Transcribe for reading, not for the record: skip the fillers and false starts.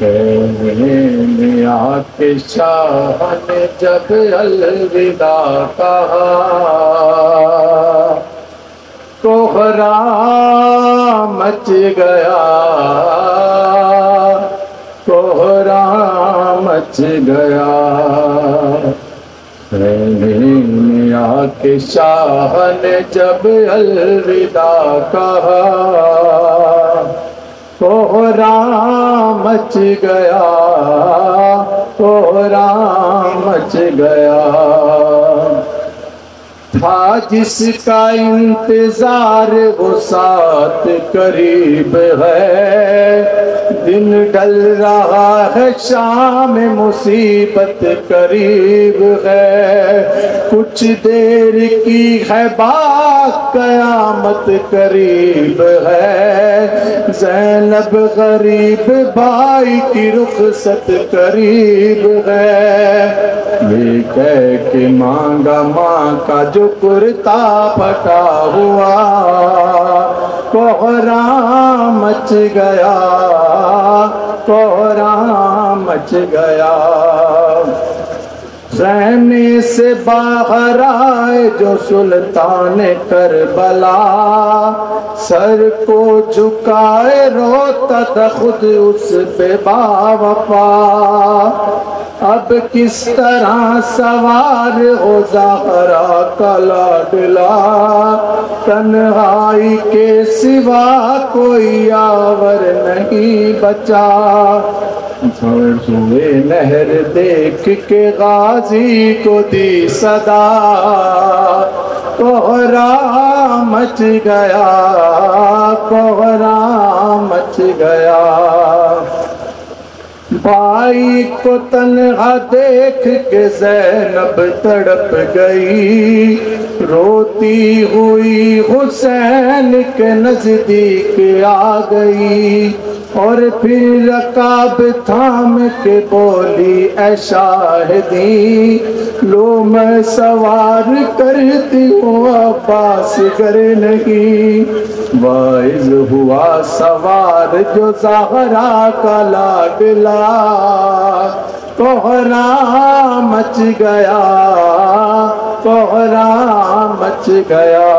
میں آ کے شاہ نے جب الوداع کہا، کوہرام مچ گیا، کوہرام مچ گیا۔ میں آ کے شاہ نے جب الوداع کہا، کوہرام مچ گیا، کوہرام مچ گیا۔ تھا جس کا انتظار وہ ساتھ قریب ہے، دن ڈل رہا ہے شام مصیبت قریب ہے، کچھ دیر کی ہے بات قیامت قریب ہے، زینب غریب بھائی کی رخصت قریب ہے۔ یہ کہہ کے مانگا ماں کا جو کرتا پھٹا ہوا، کوہرام مچ گیا، کوہرام مچ گیا۔ خیمے سے باہر آئے جو سلطان کربلا، سر کو جھکائے روتا تھا خود اس پہ باوفا۔ اب کس طرح سوار ہو زہرا کا لاڈلا، تنہائی کے سوا کوئی یاور نہیں بچا۔ سوئے نہر دیکھ کے غازی کو دی صدا، کوہرام مچ گیا، کوہرام مچ گیا۔ بھائی کو تنہا دیکھ کے زینب تڑپ گئی، روتی ہوئی حسین کے نزدیک آ گئی، اور پھر رکاب تھام کے بولی اے شاہدی، لو میں سوار کرتی ہوں عباس گر نہیں۔ واعظ ہوا سوار جو زہرا کا لاڈلا، کوہرام مچ گیا، کوہرام مچ گیا۔